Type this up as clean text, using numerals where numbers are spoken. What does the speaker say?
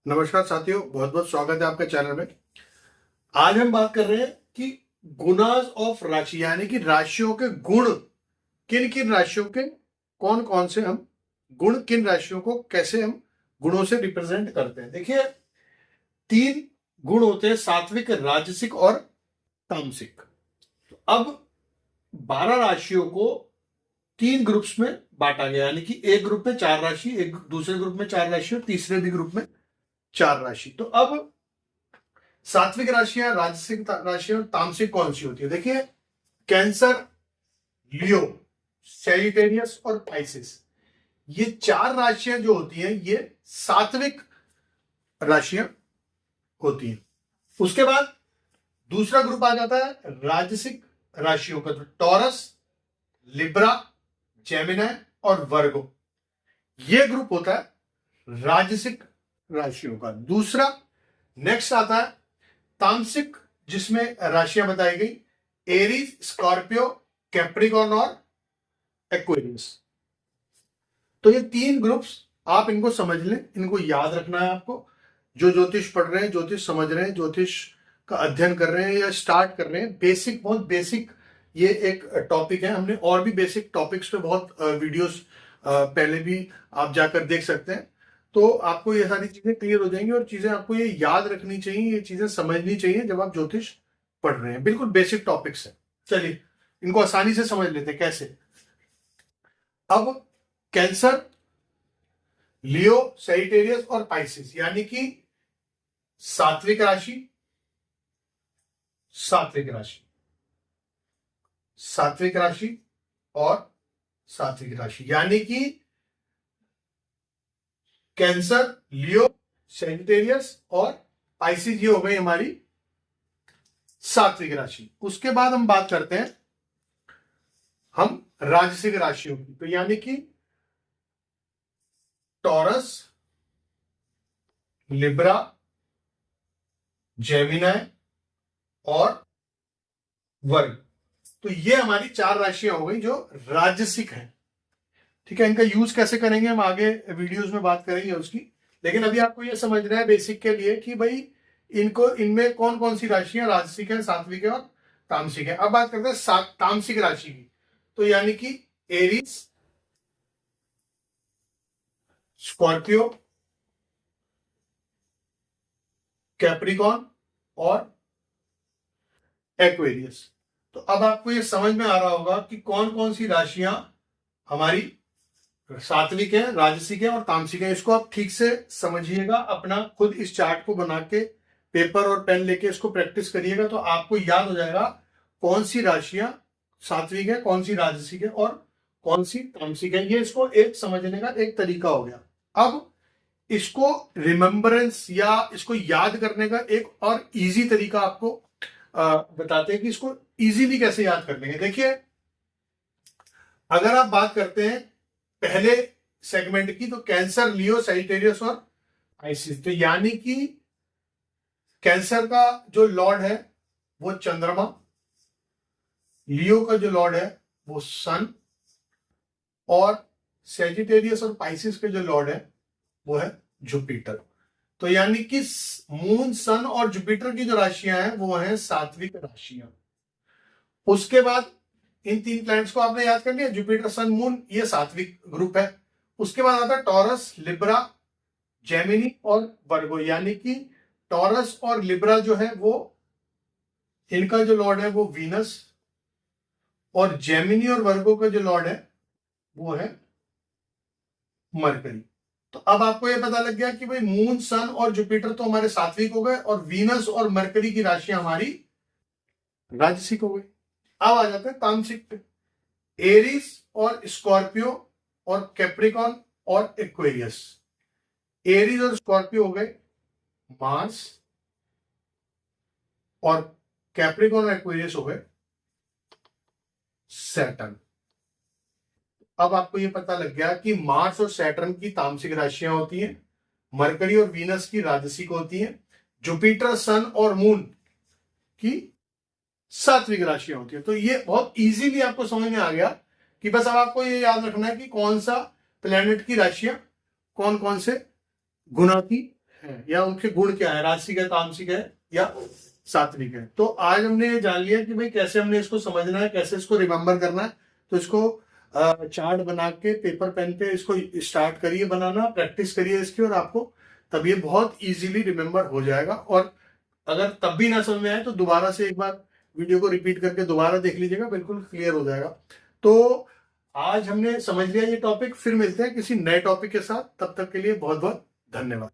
नमस्कार साथियों, बहुत बहुत स्वागत है आपके चैनल में। आज हम बात कर रहे हैं कि गुणाज ऑफ राशि यानी कि राशियों के गुण, किन किन राशियों के कौन कौन से हम गुण, किन राशियों को कैसे हम गुणों से रिप्रेजेंट करते हैं। देखिए, 3 गुण होते हैं, सात्विक, राजसिक और तामसिक। तो अब 12 राशियों को 3 ग्रुप्स में बांटा गया, यानी कि एक ग्रुप में 4 राशि, एक दूसरे ग्रुप में 4 राशि और तीसरे भी ग्रुप में 4 राशि। तो अब सात्विक राशियां, राजसिक राशियां और तामसिक कौन सी होती है? देखिए, कैंसर, लियो, सैजिटेरियस और पाइसेस, ये 4 राशियां जो होती हैं ये सात्विक राशियां होती हैं। उसके बाद दूसरा ग्रुप आ जाता है राजसिक राशियों का, तो टॉरस, लिब्रा, जेमिनी और वर्गो, ये ग्रुप होता है राजसिक राशियों का। दूसरा नेक्स्ट आता है तामसिक, जिसमें राशियां बताई गई एरीज, स्कॉर्पियो, कैप्रिकॉर्न और एक्वेरियस। तो ये 3 ग्रुप्स, आप इनको समझ लें, इनको याद रखना है आपको। जो ज्योतिष पढ़ रहे हैं, ज्योतिष समझ रहे हैं, ज्योतिष का अध्ययन कर रहे हैं या स्टार्ट कर रहे हैं, बेसिक, बहुत बेसिक ये एक टॉपिक है। हमने और भी बेसिक टॉपिक्स पे बहुत वीडियोस पहले भी आप जाकर देख सकते हैं। तो आपको ये सारी चीजें क्लियर हो जाएंगी और चीजें आपको ये याद रखनी चाहिए, ये चीजें समझनी चाहिए जब आप ज्योतिष पढ़ रहे हैं। बिल्कुल बेसिक टॉपिक्स है। चलिए, इनको आसानी से समझ लेते हैं कैसे। अब कैंसर, लियो, सैजिटेरियस और पाइसेस, यानी कि सात्विक राशि, सात्विक राशि, सात्विक राशि और सात्विक राशि, यानी कि कैंसर, लियो, सैजिटेरियस और पाइसेस, ये हो गई हमारी सात्विक राशि। उसके बाद हम बात करते हैं हम राजसिक राशियों की, तो यानी कि टॉरस, लिब्रा, जेमिनी और वर्ग। तो ये हमारी 4 राशियां हो गई जो राजसिक हैं। ठीक है, इनका यूज कैसे करेंगे हम आगे वीडियोस में बात करेंगे उसकी। लेकिन अभी आपको ये समझना है बेसिक के लिए कि भाई इनको, इनमें कौन कौन सी राशियां राजसिक है, सात्विक है और तामसिक है। अब बात करते हैं तामसिक राशि की, तो यानी कि एरीज, स्कॉर्पियो, कैप्रिकॉर्न और एक्वेरियस। तो अब आपको ये समझ में आ रहा होगा कि कौन कौन सी राशियां हमारी सात्विक है, राजसिक है और तामसिक है। इसको आप ठीक से समझिएगा, अपना खुद इस चार्ट को बना के पेपर और पेन लेके इसको प्रैक्टिस करिएगा, तो आपको याद हो जाएगा कौन सी राशियां सात्विक है, कौन सी राजसिक है और कौन सी तामसिक है। ये इसको एक समझने का एक तरीका हो गया। अब इसको रिमेम्बरेंस या इसको याद करने का एक और इजी तरीका आपको बताते हैं कि इसको इजीली कैसे याद कर लेंगे। देखिए, अगर आप बात करते हैं पहले सेगमेंट की, तो कैंसर, लियो, सैजिटेरियस और पाइसेस, तो यानी कि कैंसर का जो लॉर्ड है वो चंद्रमा, लियो का जो लॉर्ड है वो सन और सैजिटेरियस और पाइसेस के जो लॉर्ड है वो है जुपिटर। तो यानी कि मून, सन और जुपिटर की जो राशियां हैं वो हैं सात्विक राशियां। उसके बाद इन 3 प्लैनेट्स को आपने याद कर लिया, जुपिटर, सन, मून, ये सात्विक ग्रुप है। उसके बाद आता है टॉरस, लिब्रा, जेमिनी और वर्गो, यानी कि टॉरस और लिब्रा जो है वो, इनका जो लॉर्ड है वो वीनस और जेमिनी और वर्गो का जो लॉर्ड है वो है मरकरी। तो अब आपको यह पता लग गया कि भाई मून, सन और जुपिटर तो हमारे सात्विक हो गए और वीनस और मरकरी की राशियां हमारी राजसिक हो गई। अब आ जाते हैं तामसिक पे, एरीज और स्कॉर्पियो और कैप्रिकॉर्न और एक्वेरियस। एरीज और स्कॉर्पियो हो गए मार्स और कैप्रिकॉर्न और एक्वेरियस हो गए सैटर्न। अब आपको यह पता लग गया कि मार्स और सैटर्न की तामसिक राशियां होती हैं, मरकरी और वीनस की राजसिक होती हैं, जुपिटर, सन और मून की सात्विक राशियां होती है। तो ये बहुत इजीली आपको समझ में आ गया कि बस अब आपको ये याद रखना है कि कौन सा प्लेनेट की राशियां कौन कौन से गुणा की हैं या उनके गुण क्या है, राजसिक है, तामसिक है या सात्विक है। तो आज हमने ये जान लिया कि भाई कैसे हमने इसको समझना है, कैसे इसको रिमेम्बर करना है। तो इसको चार्ट बना के पेपर पेन पे इसको स्टार्ट करिए बनाना, प्रैक्टिस करिए इसकी, और आपको तब ये बहुत इजीली रिमेम्बर हो जाएगा। और अगर तब भी ना समझ में आए तो दोबारा से एक बार वीडियो को रिपीट करके दोबारा देख लीजिएगा, बिल्कुल क्लियर हो जाएगा। तो आज हमने समझ लिया ये टॉपिक, फिर मिलते हैं किसी नए टॉपिक के साथ, तब तक के लिए बहुत बहुत धन्यवाद।